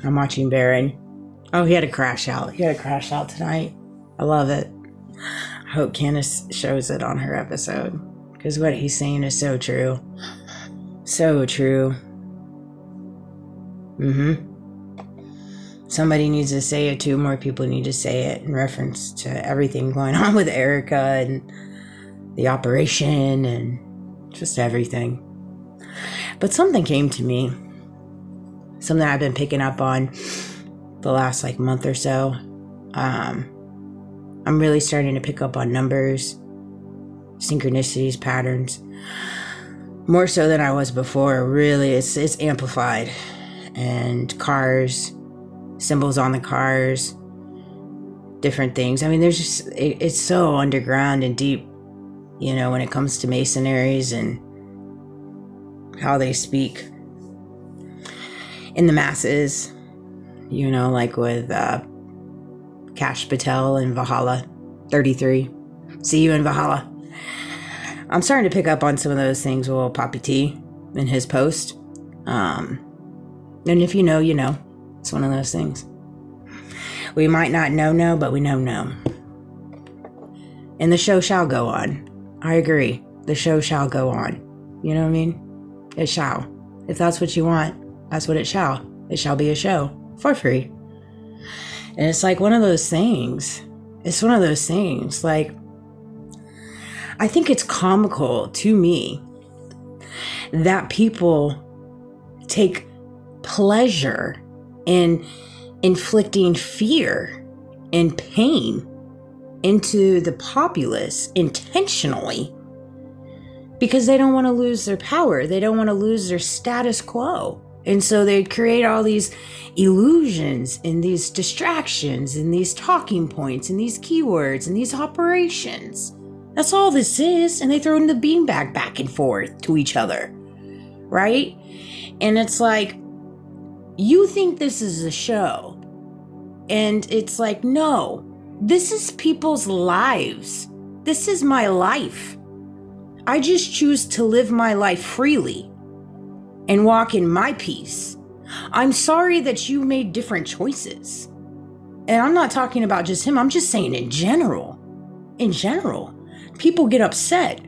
I'm watching Baron. Oh, he had a crash out. He had a crash out tonight. I love it. I hope Candace shows it on her episode, because what he's saying is so true. So true. Somebody needs to say it too. More people need to say it in reference to everything going on with Erica and the operation and just everything. But something came to me. Something I've been picking up on the last month or so. I'm really starting to pick up on numbers, synchronicities, patterns, more so than I was before. Really, it's amplified. And cars, symbols on the cars, different things. I mean, there's just, it's so underground and deep, when it comes to Masonaries and how they speak in the masses, like with Kash Patel in Valhalla 33. See you in Valhalla. I'm starting to pick up on some of those things with Poppy T in his post. And if you know, you know. It's one of those things. We might not know, but we know. And the show shall go on. I agree. The show shall go on. You know what I mean? It shall. If that's what you want, that's what it shall. It shall be a show for free. And it's one of those things. It's one of those things. I think it's comical to me that people take pleasure in inflicting fear and pain into the populace intentionally, because they don't want to lose their power. They don't want to lose their status quo. And so they create all these illusions and these distractions and these talking points and these keywords and these operations. That's all this is. And they throw in the beanbag back and forth to each other. Right? And it's you think this is a show. And it's no, this is people's lives. This is my life. I just choose to live my life freely and walk in my peace. I'm sorry that you made different choices. And I'm not talking about just him. I'm just saying in general. In general, people get upset.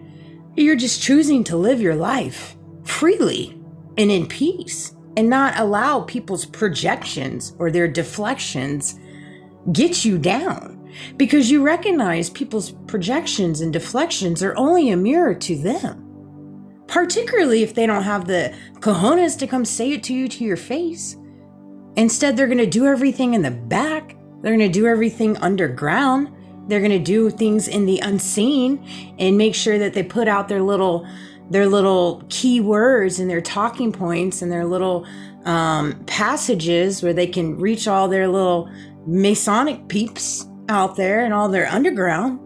You're just choosing to live your life freely and in peace, and not allow people's projections or their deflections get you down, because you recognize people's projections and deflections are only a mirror to them. Particularly if they don't have the cojones to come say it to you to your face. Instead, they're going to do everything in the back. They're going to do everything underground. They're going to do things in the unseen and make sure that they put out their little key words and their talking points and their little passages where they can reach all their little Masonic peeps out there and all their underground.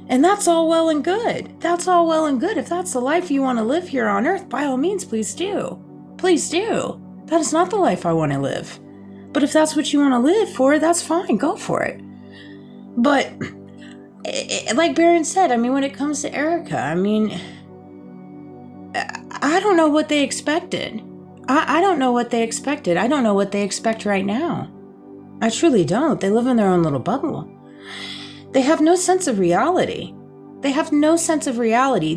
And that's all well and good. That's all well and good. If that's the life you want to live here on earth, by all means, please do. Please do. That is not the life I want to live. But if that's what you want to live for, that's fine. Go for it. But like Baron said, when when it comes to Erica, I don't know what they expected. I don't know what they expected. I don't know what they expect right now. I truly don't. They live in their own little bubble. They have no sense of reality. They have no sense of reality.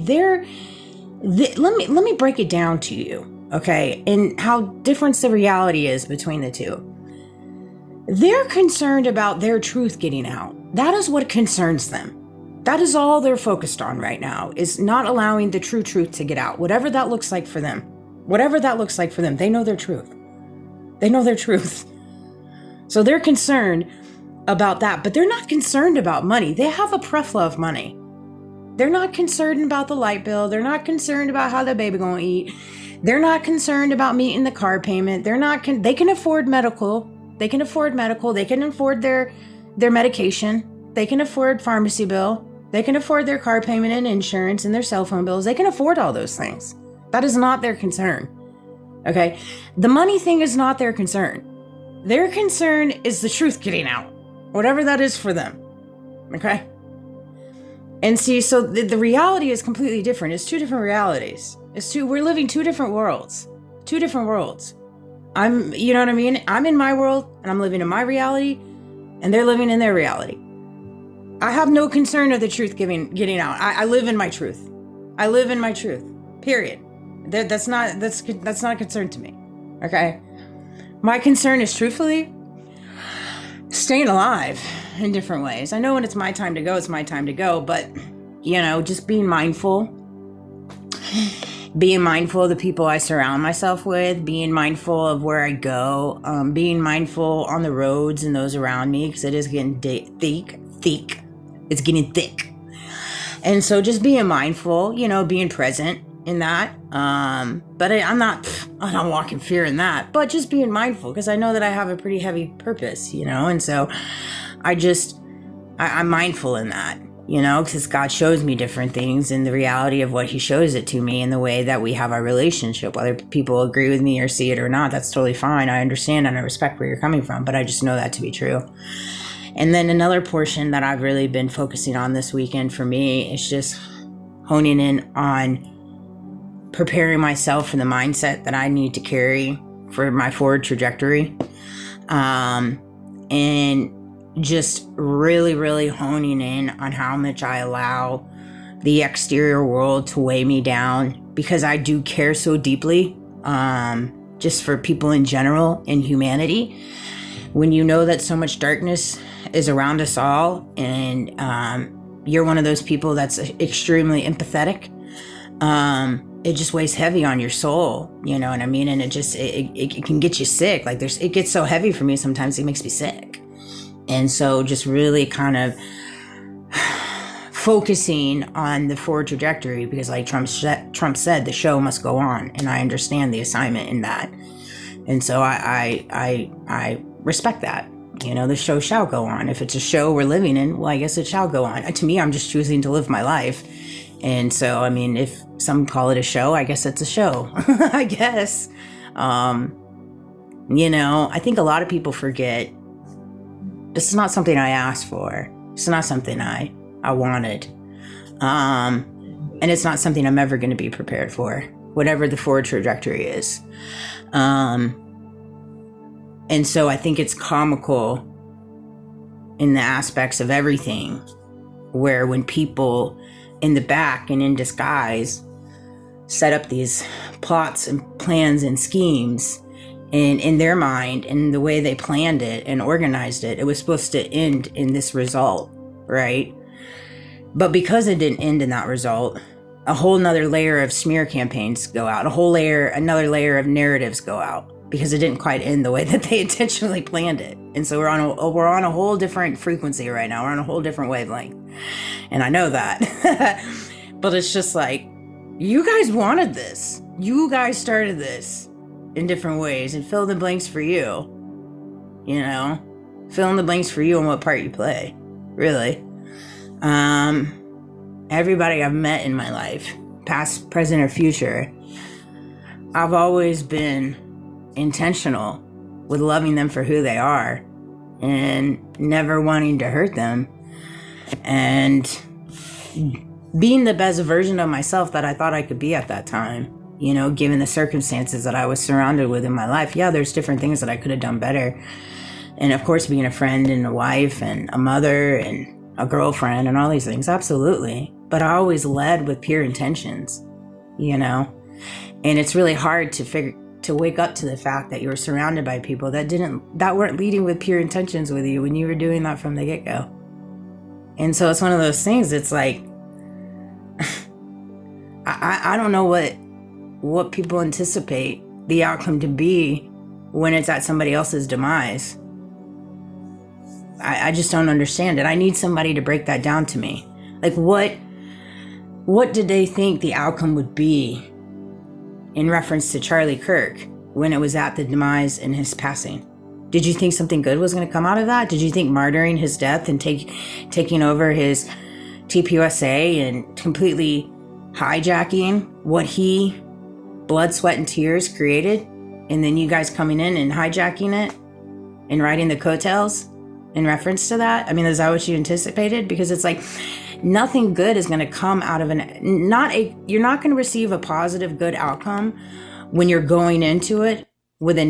Let me break it down to you, okay? And how different the reality is between the two. They're concerned about their truth getting out. That is what concerns them. That is all they're focused on right now, is not allowing the true truth to get out. Whatever that looks like for them. Whatever that looks like for them. They know their truth. They know their truth. So they're concerned about that, but they're not concerned about money. They have a plethora of money. They're not concerned about the light bill. They're not concerned about how the baby gonna eat. They're not concerned about meeting the car payment. They can afford medical. They can afford medical. They can afford their medication. They can afford pharmacy bill. They can afford their car payment and insurance and their cell phone bills. They can afford all those things. That is not their concern. Okay? The money thing is not their concern. Their concern is the truth getting out. Whatever that is for them. Okay? And see, so the reality is completely different. It's two different realities. We're living two different worlds. Two different worlds. you know what I mean? I'm in my world and I'm living in my reality and they're living in their reality. I have no concern of the truth getting out. I live in my truth. I live in my truth. Period. That's not a concern to me. Okay? My concern is truthfully staying alive in different ways. I know when it's my time to go, it's my time to go, but just being mindful of the people I surround myself with, being mindful of where I go, being mindful on the roads and those around me, because it is getting thick. It's getting thick. And so just being mindful, being present in that. But I don't walk in fear in that, but just being mindful, because I know that I have a pretty heavy purpose, and so I'm mindful in that, because God shows me different things in the reality of what he shows it to me in the way that we have our relationship. Whether people agree with me or see it or not, that's totally fine. I understand and I respect where you're coming from, but I just know that to be true. And then another portion that I've really been focusing on this weekend for me is just honing in on preparing myself for the mindset that I need to carry for my forward trajectory. And just really, really honing in on how much I allow the exterior world to weigh me down, because I do care so deeply, just for people in general and humanity. When you know that so much darkness is around us all, and you're one of those people that's extremely empathetic, it just weighs heavy on your soul, you know what I mean? And it can get you sick. Like it gets so heavy for me sometimes it makes me sick. And so just really kind of focusing on the forward trajectory, because like Trump said, the show must go on, and I understand the assignment in that. And so I respect that. The show shall go on. If it's a show we're living in, well, I guess it shall go on. To me, I'm just choosing to live my life. And so, I mean, if some call it a show, I guess it's a show. I guess. I think a lot of people forget this is not something I asked for. It's not something I wanted. And it's not something I'm ever going to be prepared for, whatever the forward trajectory is. And so I think it's comical in the aspects of everything, where when people in the back and in disguise set up these plots and plans and schemes, and in their mind and the way they planned it and organized it, it was supposed to end in this result, right? But because it didn't end in that result, a whole nother layer of smear campaigns go out, another layer of narratives go out, because it didn't quite end the way that they intentionally planned it. And so we're on a whole different frequency right now. We're on a whole different wavelength. And I know that. But it's just like, you guys wanted this. You guys started this in different ways, and fill the blanks for you. Fill in the blanks for you on what part you play. Really. Everybody I've met in my life, past, present, or future, I've always been intentional with loving them for who they are and never wanting to hurt them, and being the best version of myself that I thought I could be at that time, given the circumstances that I was surrounded with in my life. Yeah, there's different things that I could have done better. And of course, being a friend and a wife and a mother and a girlfriend and all these things, absolutely. But I always led with pure intentions, and it's really hard to wake up to the fact that you were surrounded by people that weren't leading with pure intentions with you when you were doing that from the get-go. And so it's one of those things. It's like, I don't know what people anticipate the outcome to be when it's at somebody else's demise. I just don't understand it. I need somebody to break that down to me. Like, what did they think the outcome would be in reference to Charlie Kirk when it was at the demise in his passing? Did you think something good was going to come out of that? Did you think martyring his death and taking over his TPUSA and completely hijacking what he, blood, sweat, and tears created, and then you guys coming in and hijacking it and riding the coattails in reference to that? I mean, is that what you anticipated? Because it's like, nothing good is going to come out of you're not going to receive a positive, good outcome when you're going into it with a